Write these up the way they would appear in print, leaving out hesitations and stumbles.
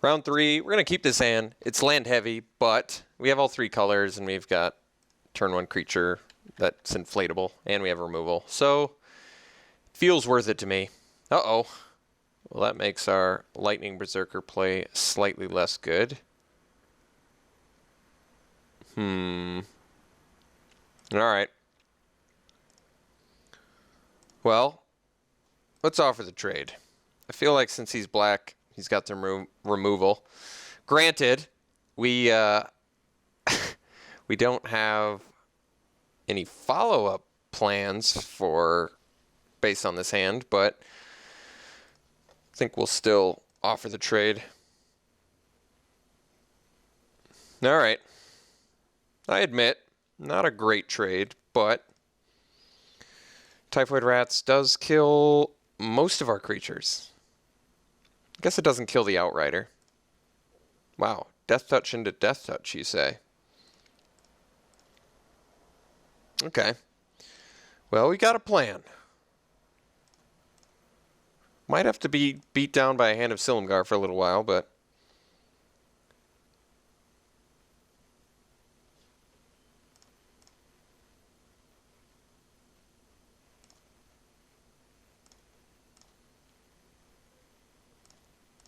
Round 3, we're going to keep this hand. It's land heavy, but we have all 3 colors, and we've got turn 1 creature that's inflatable, and we have removal. So, feels worth it to me. Uh-oh. Well, that makes our Lightning Berserker play slightly less good. Alright. Well, let's offer the trade. I feel like since he's black, he's got the removal. Granted, we we don't have any follow-up plans for based on this hand, but I think we'll still offer the trade. All right. I admit, not a great trade, but Typhoid Rats does kill most of our creatures. I guess it doesn't kill the Outrider. Wow. Death Touch into Death Touch, you say? Okay. Well, we got a plan. Might have to be beat down by a Hand of Silumgar for a little while, but...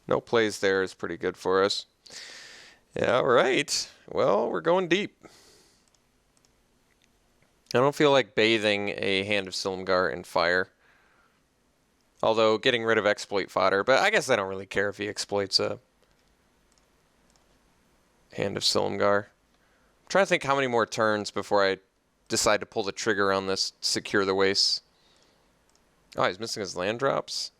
no plays there is pretty good for us. Yeah, all right. Well, we're going deep. I don't feel like bathing a Hand of Silumgar in fire. Although, getting rid of exploit fodder, but I guess I don't really care if he exploits a Hand of Silumgar. I'm trying to think how many more turns before I decide to pull the trigger on this Secure the Wastes. Oh, he's missing his land drops?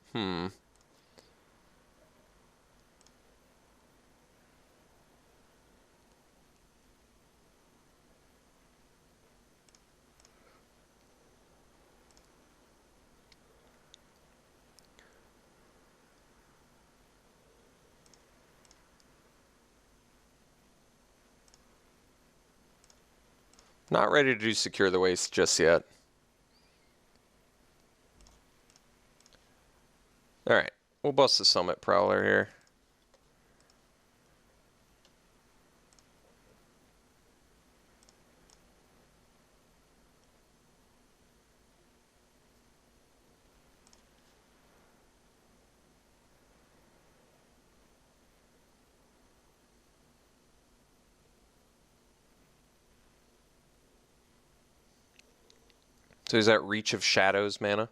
Not ready to do Secure the Waste just yet. Alright, we'll bust the Summit Prowler here. So is that Reach of Shadows mana?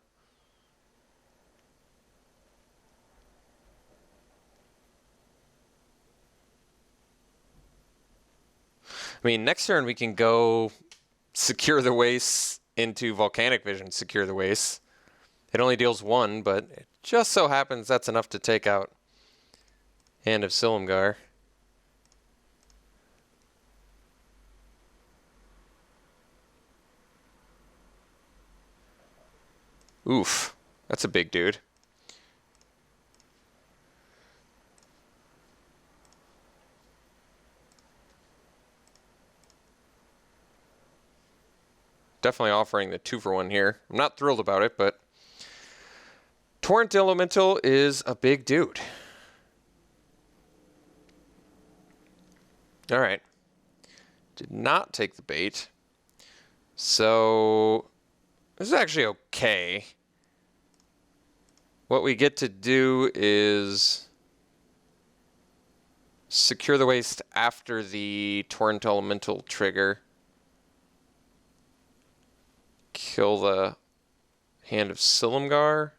I mean, next turn we can go Secure the Wastes into Volcanic Vision, Secure the Wastes. It only deals 1, but it just so happens that's enough to take out Hand of Silumgar. Oof, that's a big dude. Definitely offering the 2-for-1 here. I'm not thrilled about it, but Torrent Elemental is a big dude. All right. Did not take the bait. So this is actually okay. What we get to do is Secure the Waste after the Torrent Elemental trigger. Kill the Hand of Silumgar.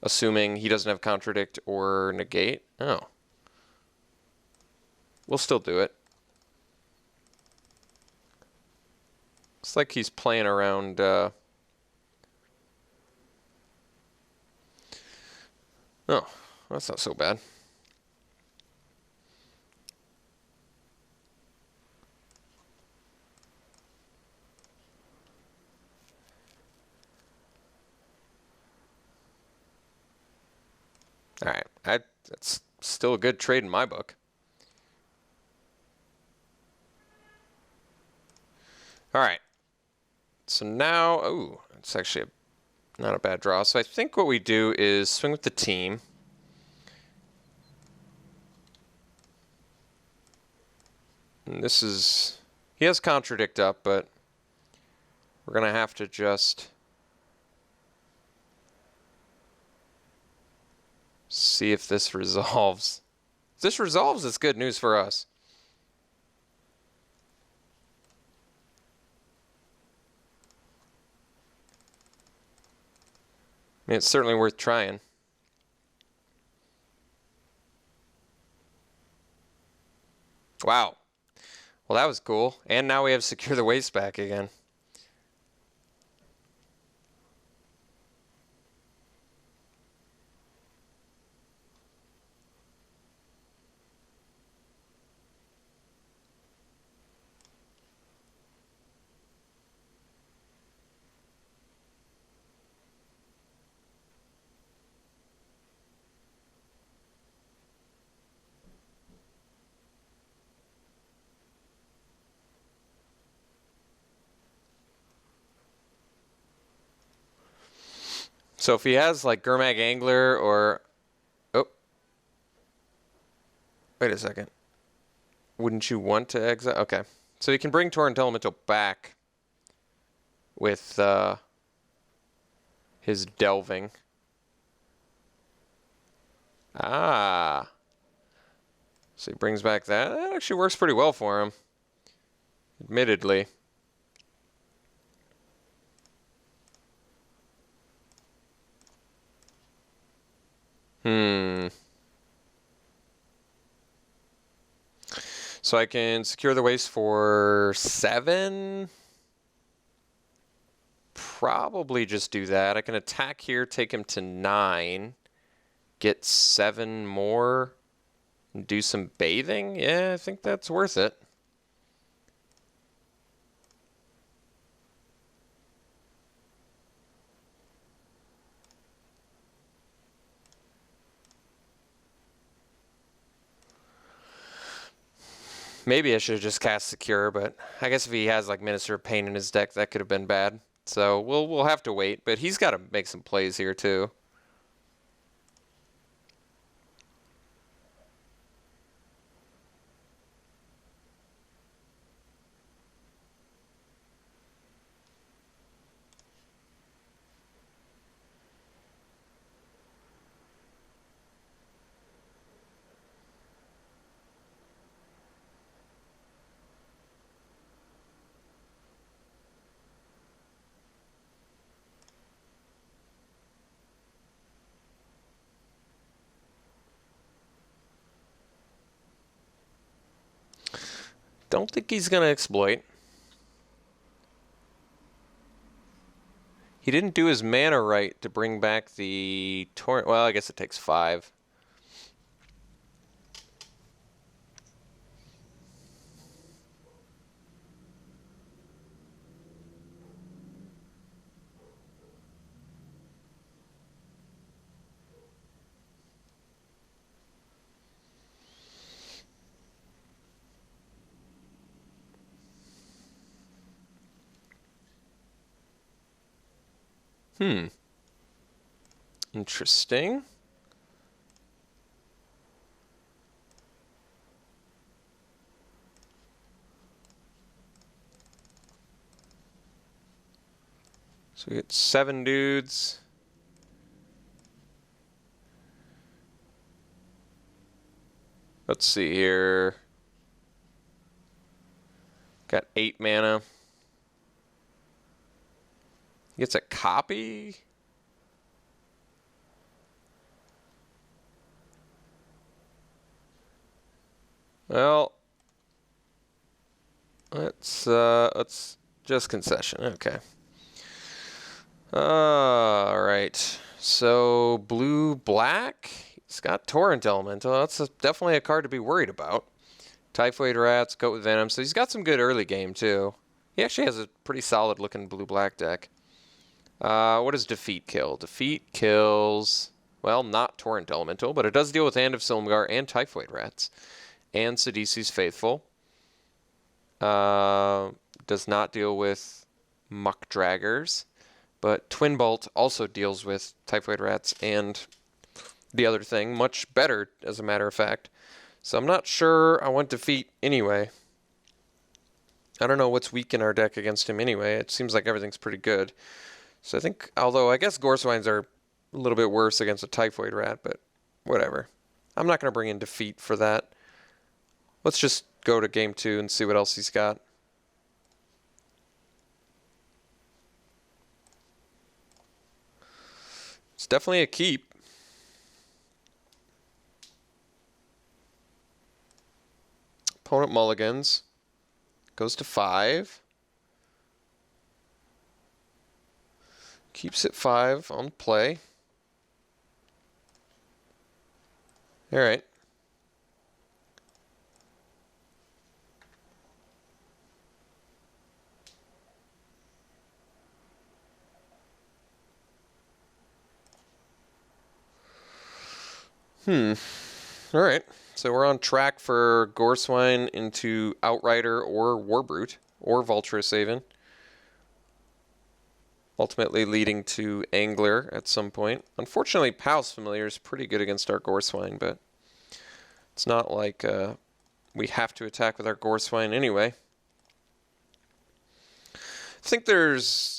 Assuming he doesn't have Contradict or Negate. Oh. We'll still do it. Looks like he's playing around... Oh, that's not so bad. All right, that's still a good trade in my book. All right, so now, oh, it's actually a Not a bad draw. So I think what we do is swing with the team. And this is... He has Contradict up, but we're going to have to just see if this resolves. If this resolves, it's good news for us. I mean, it's certainly worth trying. Wow. Well, that was cool. And now we have Secure the Waste back again. So if he has like Gurmag Angler or... Oh. Wait a second. Wouldn't you want to exile? Okay. So he can bring Torrent Elemental back with his Delving. Ah. So he brings back that. That actually works pretty well for him. Admittedly. So I can Secure the Waste for 7. Probably just do that. I can attack here, take him to 9. Get 7 more. And do some bathing. Yeah, I think that's worth it. Maybe I should have just cast Secure, but I guess if he has like Minister of Pain in his deck, that could have been bad. So we'll have to wait, but he's got to make some plays here too. Don't think he's going to exploit. He didn't do his mana right to bring back the Torrent. Well, I guess it takes 5. Interesting. So we get 7 dudes. Let's see here. Got 8 mana. Gets a copy. Well, let's just concession. Okay. All right. So blue black. He's got Torrent Elemental. That's definitely a card to be worried about. Typhoid Rats, Goat with Venom. So he's got some good early game too. He actually has a pretty solid looking blue black deck. What does Defeat kill? Defeat kills, well, not Torrent Elemental, but it does deal with Hand of Silumgar and Typhoid Rats. And Sidisi's Faithful. Does not deal with Muck Draggers. But Twin Bolt also deals with typhoid rats and the other thing much better, as a matter of fact. So I'm not sure I want defeat anyway. I don't know what's weak in our deck against him anyway. It seems like everything's pretty good. So I think, although I guess Gorswines are a little bit worse against a typhoid rat, but whatever. I'm not going to bring in defeat for that. Let's just go to game 2 and see what else he's got. It's definitely a keep. Opponent mulligans. Goes to 5. Keeps it 5 on play. All right. All right. So we're on track for Gorswine into Outrider or Warbrute or Vulturous Haven. Ultimately leading to Angler at some point. Unfortunately, Pal's Familiar is pretty good against our Gorswine, but it's not like we have to attack with our Gorswine anyway.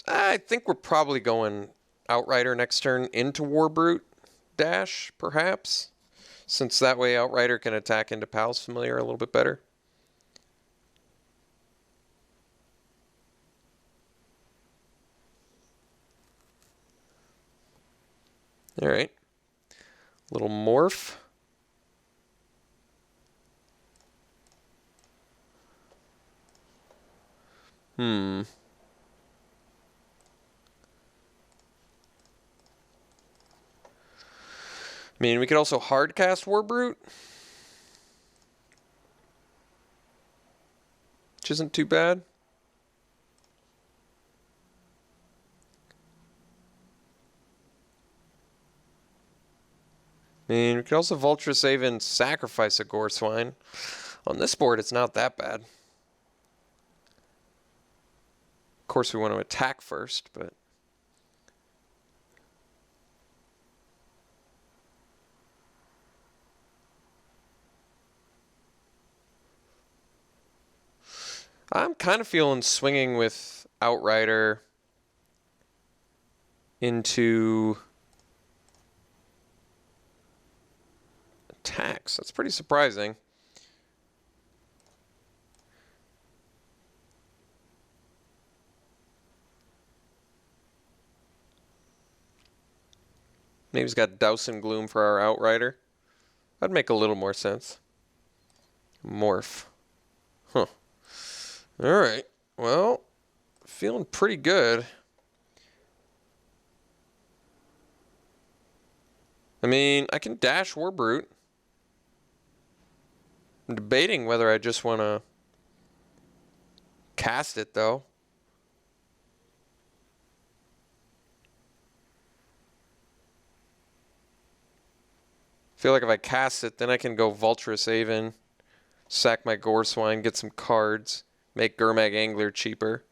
I think we're probably going Outrider next turn into Warbrute dash, perhaps. Since that way Outrider can attack into Pal's Familiar a little bit better. All right. Little morph. I mean, we could also hardcast Warbrute, which isn't too bad. I mean, we could also Vulturous Haven sacrifice a Gorswine. On this board, it's not that bad. Of course, we want to attack first, but... I'm kind of feeling swinging with Outrider into attacks. That's pretty surprising. Maybe he's got Douse and Gloom for our Outrider. That'd make a little more sense. Morph. Huh. Alright. Well, feeling pretty good. I mean, I can dash Warbrute. I'm debating whether I just want to cast it, though. I feel like if I cast it, then I can go Vulturous Haven, sack my Gorswine, get some cards, make Gurmag Angler cheaper.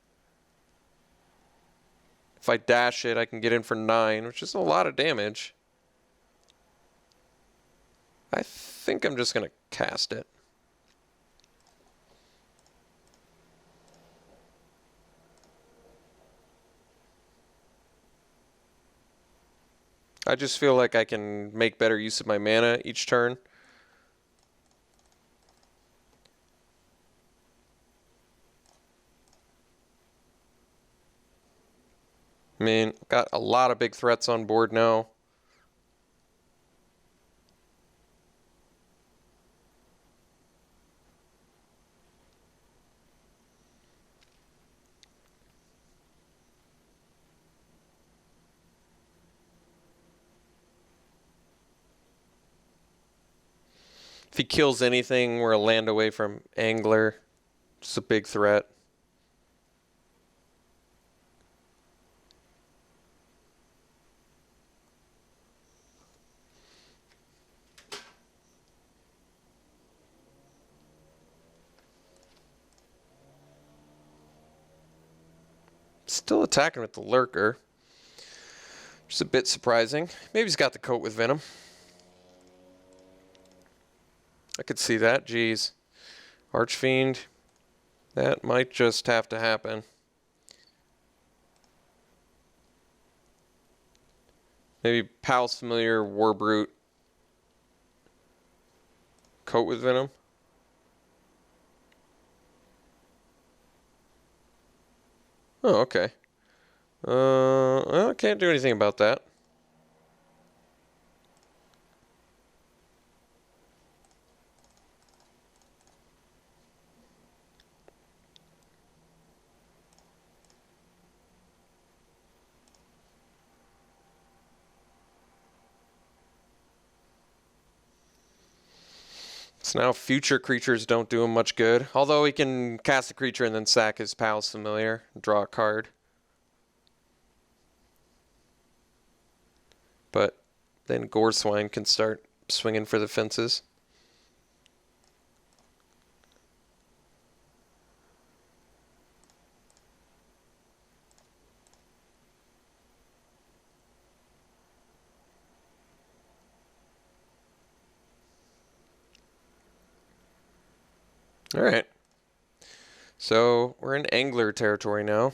If I dash it, I can get in for 9, which is a lot of damage. I think I'm just going to cast it. I just feel like I can make better use of my mana each turn. I mean, got a lot of big threats on board now. If he kills anything, we're a land away from Angler. It's a big threat. Still attacking with the Lurker. Just a bit surprising. Maybe he's got the coat with venom. I could see that. Jeez. Archfiend. That might just have to happen. Maybe Pal's Familiar, Warbrute. Coat with venom. Oh, okay. Well, I can't do anything about that. So now future creatures don't do him much good. Although he can cast a creature and then sack his Pal's Familiar, draw a card. But then Goreswine can start swinging for the fences. All right. So we're in Angler territory now.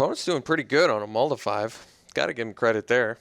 Opponent's doing pretty good on a mull to 5. Got to give him credit there.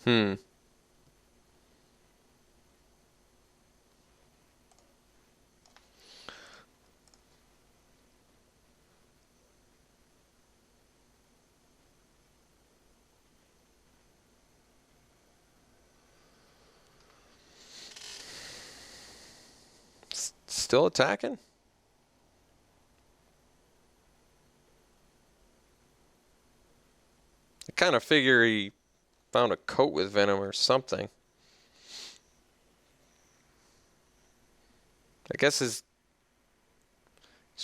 Hmm. Still attacking? I kind of figure he found a coat with venom or something. I guess he's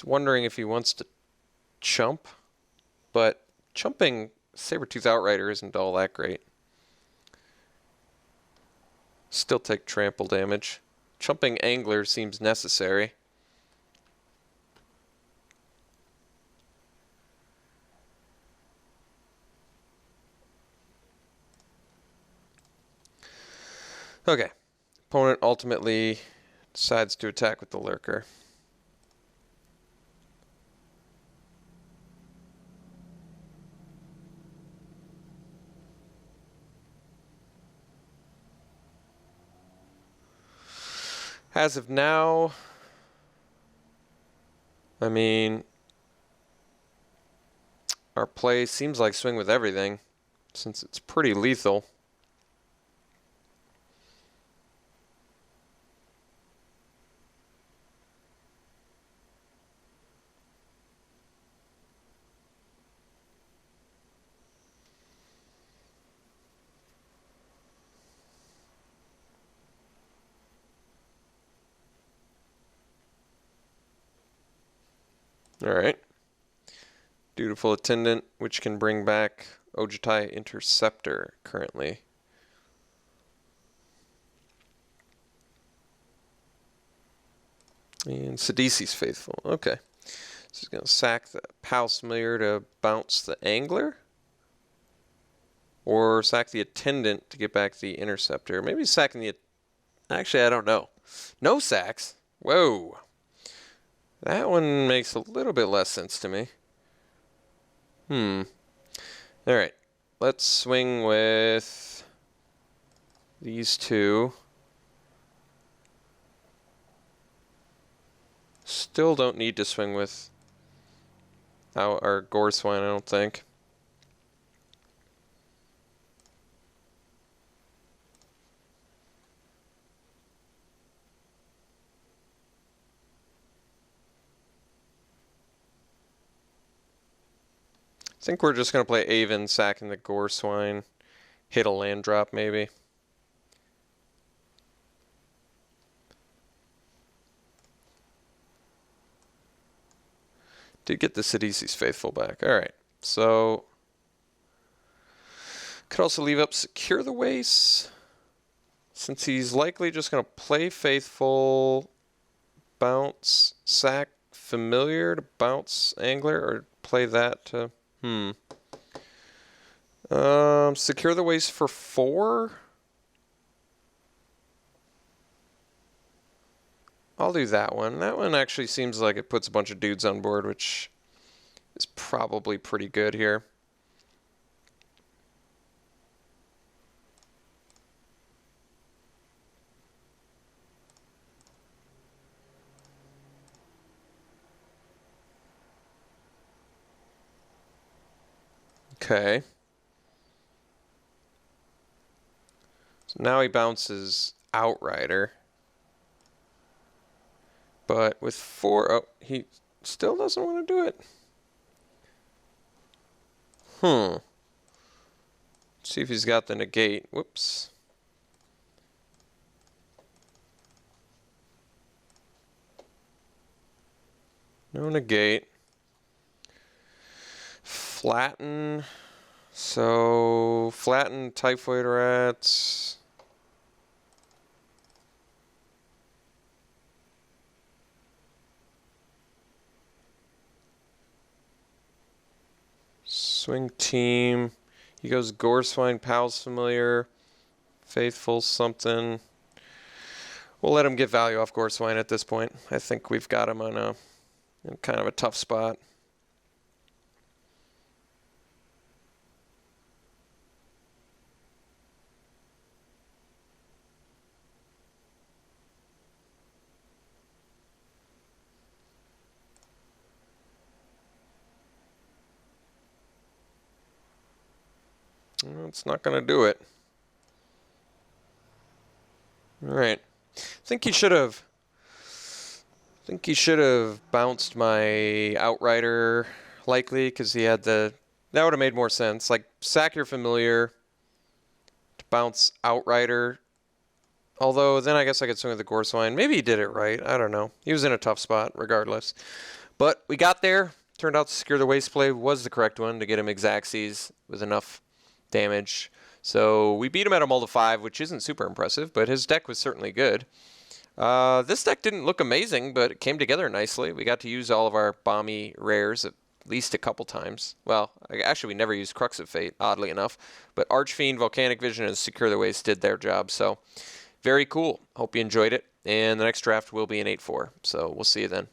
wondering if he wants to chump, but chumping Sabertooth Outrider isn't all that great. Still take trample damage. Chumping Angler seems necessary. Okay. Opponent ultimately decides to attack with the Lurker. As of now, I mean, our play seems like swing with everything, since it's pretty lethal. All right. Dutiful Attendant, which can bring back Ojutai Interceptor currently. And Sidisi's Faithful. Okay. So he's going to sack the Palace Familiar to bounce the Angler? Or sack the Attendant to get back the Interceptor? Maybe sacking the... Actually, I don't know. No sacks? Whoa. That one makes a little bit less sense to me. Alright. Let's swing with these two. Still don't need to swing with our Gore Swine, I don't think. I think we're just going to play Avon, sacking the Gore Swine. Hit a land drop, maybe. Did get the Sidisi's Faithful back. Alright, so... Could also leave up Secure the Waste. Since he's likely just going to play Faithful, bounce, sack Familiar to bounce Angler, or play that to... Secure the Waste for 4? I'll do that one. That one actually seems like it puts a bunch of dudes on board, which is probably pretty good here. Okay. So now he bounces Outrider. But with 4, oh, he still doesn't want to do it. Let's see if he's got the negate. Whoops. No negate. Flatten. So, flatten Typhoid Rats. Swing Team. He goes Gore Swine, Pals Familiar, Faithful something. We'll let him get value off Gore Swine at this point. I think we've got him on in kind of a tough spot. It's not going to do it. All right. I think he should have bounced my Outrider likely because he had that would have made more sense. Like sack your Familiar to bounce Outrider. Although then I guess I could swing with the Gore Swine. Maybe he did it right. I don't know. He was in a tough spot regardless. But we got there. Turned out to Secure the Waste play was the correct one to get him Exacxies with enough damage. So we beat him at a mull to 5, which isn't super impressive, but his deck was certainly good. This deck didn't look amazing, but it came together nicely. We got to use all of our bomby rares at least a couple times. Well, actually we never used Crux of Fate, oddly enough, but Archfiend, Volcanic Vision, and Secure the Waste did their job. So very cool. Hope you enjoyed it, and the next draft will be an 8-4. So we'll see you then.